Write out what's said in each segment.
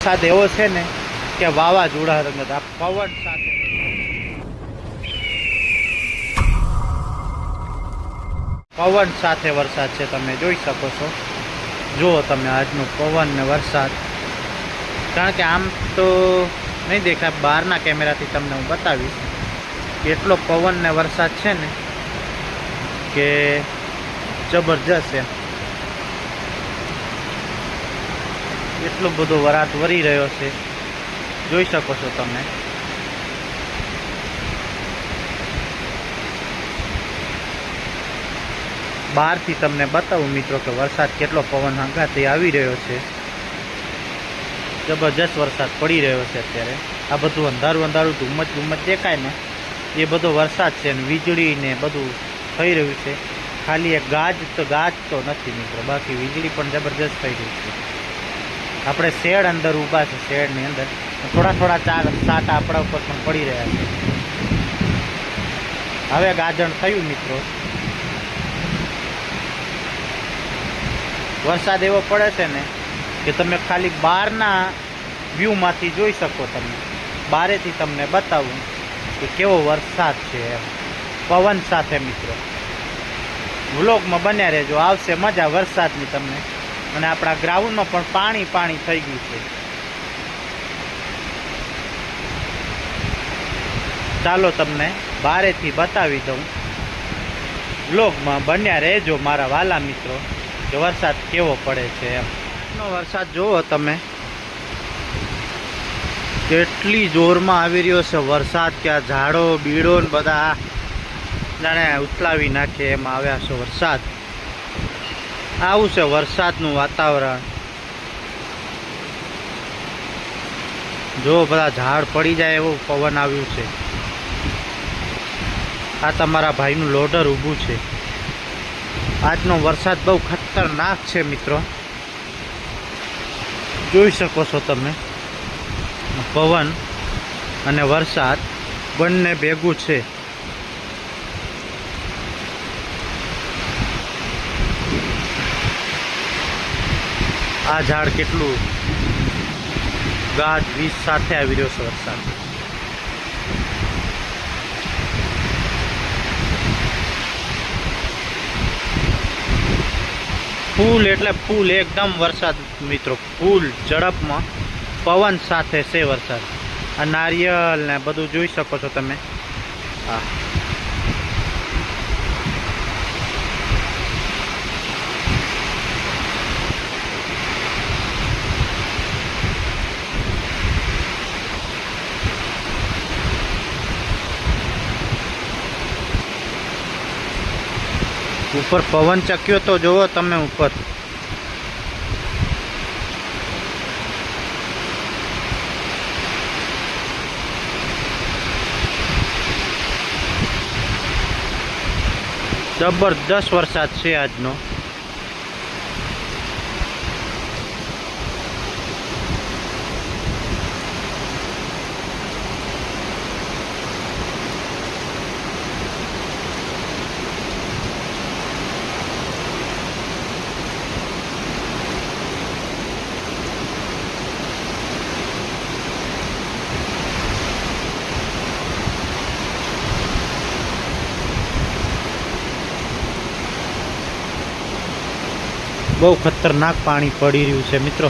વરસાદ એવો છે ને કે વાવાઝોડા રંગત આ પવન સાથે વરસાદ છે, તમે જોઈ શકો છો। જુઓ તમે આજનો પવન ને વરસાદ, કારણ કે આમ તો નહીં દેખાય, બહારના કેમેરાથી તમને હું બતાવીશ કે એટલો પવન ને વરસાદ છે ને કે જબરજસ્ત એમ, એટલો બધો વરાત વરી રહ્યો છે, જોઈ શકો છો તમે। બહારથી તમને બતાવું મિત્રો કે વરસાદ કેટલો પવન હંગાથી આવી રહ્યો છે, જબરજસ્ત વરસાદ પડી રહ્યો છે અત્યારે। આ બધું અંધારું ધુમ્મસ દેખાય ને એ બધો વરસાદ છે, ને વીજળી ને બધું થઈ રહ્યું છે। ખાલી એક ગાજ તો નથી મિત્રો, બાકી વીજળી પણ જબરજસ્ત થઈ રહી છે। આપણે શેડ અંદર ઊભા છે, શેડની અંદર થોડા ચાર સાટ આપણા ઉપર પણ પડી રહ્યા છે। હવે ગાજણ થયું મિત્રો, વરસાદ એવો પડે છે ને કે તમે ખાલી બહારના વ્યૂમાંથી જોઈ શકો। તમે બારેથી તમને બતાવું કે કેવો વરસાદ છે એમ, પવન સાથે મિત્રો। વ્લોગમાં બન્યા રહેજો, આવશે મજા વરસાદની તમને। અને આપણા ગ્રાઉન્ડમાં પણ પાણી થઈ ગયું છે। ચાલો તમને બારેથી બતાવી દઉં, વ્લોગમાં બન્યા રહેજો મારા વાલા મિત્રો કે વરસાદ કેવો પડે છે એમ। વરસાદ જુઓ તમે, કેટલી જોરમાં આવી રહ્યો છે વરસાદ કે આ ઝાડો બીડો ને બધા જાણે ઉથલાવી નાખે એમ આવ્યા છે વરસાદ। આવું છે વરસાદનું વાતાવરણ। જો બધા ઝાડ પડી જાય એવું પવન આવ્યું છે। આ તમારા ભાઈનું લોડર ઊભું છે। આજનો વરસાદ બહુ ખતરનાક છે મિત્રો, જોઈ શકો છો તમે। પવન અને વરસાદ બંને ભેગું છે। આ ઝાડ કેટલું ગાજ વીજ સાથે આવી રહ્યો છે વરસાદ। ફૂલ એટલે ફૂલ એકદમ વરસાદ મિત્રો, ફૂલ ઝડપમાં પવન સાથે છે વરસાદ। આ નારિયેલ ને બધું જોઈ શકો છો તમે। હા, ઉપર પવન ચક્યો તો જુઓ તમે ઉપર, જબરદસ્ત વરસાદ છે આજનો। બહુ ખતરનાક પાણી પડી રહ્યું છે મિત્રો,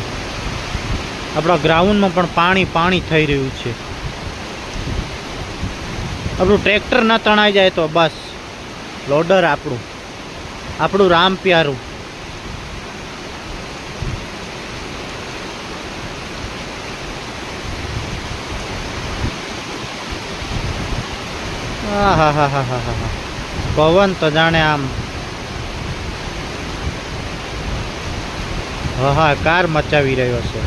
આપણા ગ્રાઉન્ડમાં પણ પાણી થઈ રહ્યું છે। આપણું ટ્રેક્ટર ન તણાઈ જાય તો બસ, લોડર આપણું રામ પ્યારું। હા, પવન તો જાણે આમ હાહાકાર મચાવી રહ્યો છે।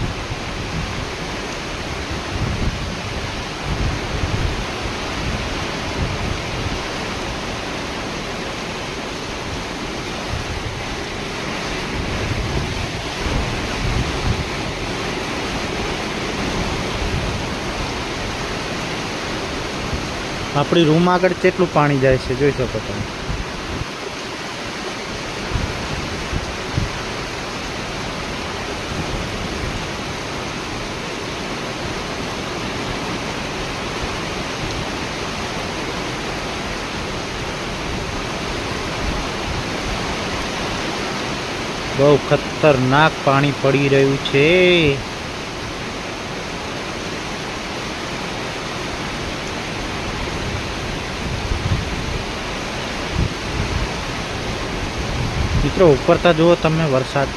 આપણી રૂમ આગળ કેટલું પાણી જાય છે જોઈ શકો તમે। બહુ ખતરનાક પાણી પડી રહ્યું છે. મિત્રો ઉપરતા જુઓ તમે વરસાદ.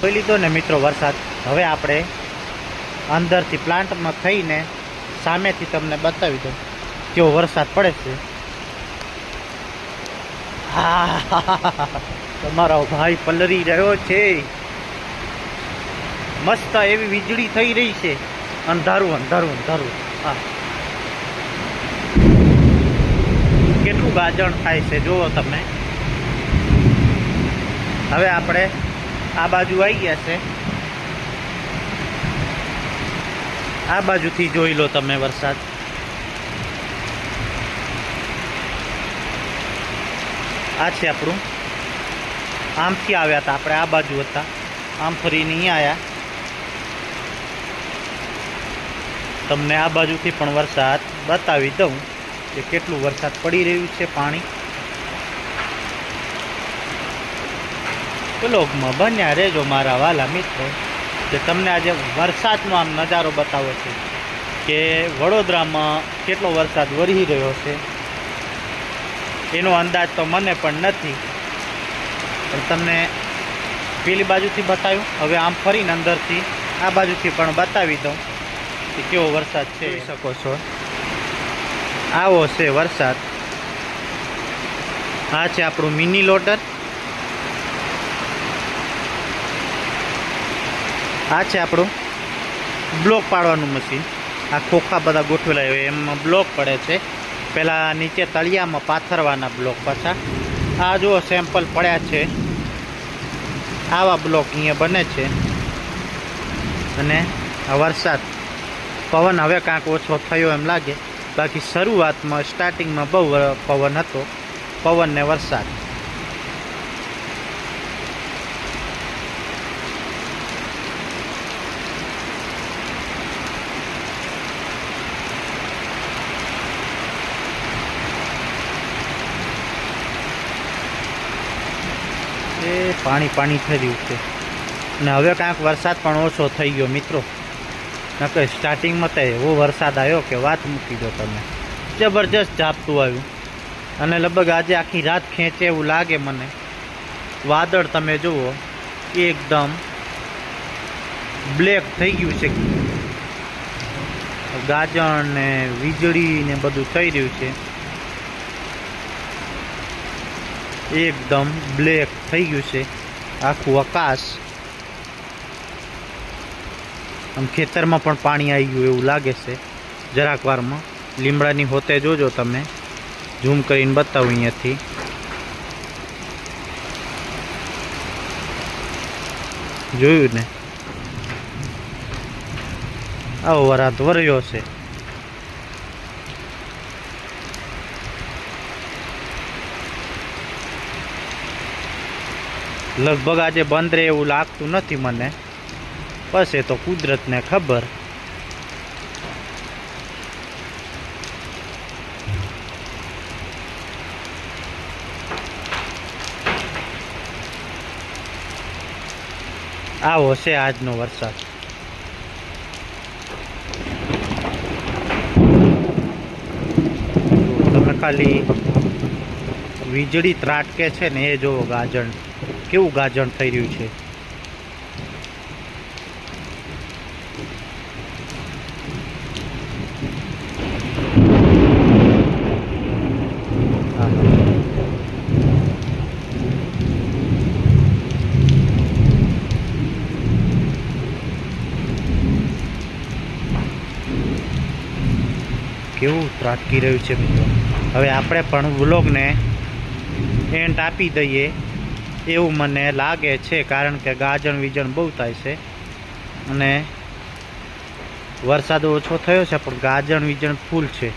જોઈ લીધો ને મિત્રો વરસાદ. હવે આપણે અંદરથી પ્લાન્ટમાં થઈને સામેથી તમને બતાવી દઉં કેવો વરસાદ પડે છે. તમારો ભાઈ પલરી રહ્યો છે. મસ્ત એવી વીજળી થઈ રહી છે. અંધારું અંધારું અંધારું. હા, કેટલું ગાજણ થાય છે જુઓ તમે. હવે આપણે આ બાજુ આવી ગયા છે. આ બાજુથી જોઈ લો તમે વરસાદ. આ છે આપણું. આમથી આવ્યા હતા આપણે, આ બાજુ હતા, આમ ફરીને અહીં આવ્યા. તમને આ બાજુથી પણ વરસાદ બતાવી દઉં કે કેટલું વરસાદ પડી રહ્યું છે. પાણી બ્લોગમાં બન્યા રહેજો મારા વાલા મિત્રો, કે તમને આજે વરસાદનો આમ નજારો બતાવો છે કે વડોદરામાં કેટલો વરસાદ વરસી રહ્યો છે. એનો અંદાજ તો મને પણ નથી, પણ તમને પેલી બાજુથી બતાવ્યું. હવે આમ ફરીને અંદરથી આ બાજુથી પણ બતાવી દઉં કે કેવો વરસાદ છે. જોઈ શકો છો આવો છે વરસાદ. આ છે આપણું મિની લોડર. આ છે આપણું બ્લોક પાડવાનું મશીન. આ ખોખા બધા ગોઠવેલા હોય એમાં બ્લોક પડે છે. પહેલાં નીચે તળિયામાં પાથરવાના બ્લોક પાછા. આ જુઓ સેમ્પલ પડ્યા છે. આવા બ્લોક અહીંયા બને છે. અને આ વરસાદ પવન હવે કાંઈક ઓછો થયો એમ લાગે, બાકી શરૂઆતમાં સ્ટાર્ટિંગમાં બહુ પવન હતો. પવન ને વરસાદ. એ પાણી પાણી થઈ રહ્યું છે. અને હવે કાંઈક વરસાદ પણ ઓછો થઈ ગયો મિત્રો. નકર સ્ટાર્ટિંગમાં તો એવો વરસાદ આવ્યો કે વાત મૂકી દો તમે. જબરજસ્ત ઝાપટું આવ્યું અને લગભગ આજે આખી રાત ખેંચે એવું લાગે મને. વાદળ તમે જુઓ એકદમ બ્લેક થઈ ગયું છે. ગાજણ ને વીજળી ને બધું થઈ રહ્યું છે. એકદમ બ્લેક થઈ ગયું છે આખું આકાશ. આમ ખેતરમાં પણ પાણી આવી ગયું એવું લાગે છે જરાક વારમાં. લીમડાની હોતે જોજો તમે, ઝૂમ કરીને બતાવું અહીંયાથી. જોયું ને, આવો વરાત વર્યો છે. લગભગ આજે બંધ રહે એવું લાગતું નથી મને. બસ એ તો કુદરતને ખબર. આવો છે આજનો વરસાદ. તમે ખાલી વીજળી ત્રાટકે છે ને એ જોવો. ગાજણ કેવું ગાજણ થઈ રહ્યું છે. કેવું ત્રાટકી રહ્યું છે મિત્રો. હવે આપણે પણ વ્લોગને એન્ડ આપી દઈએ. એવું મને લાગે છે, કારણ કે ગાજણ વીજણ બહુ થાય છે અને વરસાદ ઓછો થયો છે પણ ગાજણ વીજણ ફૂલ છે.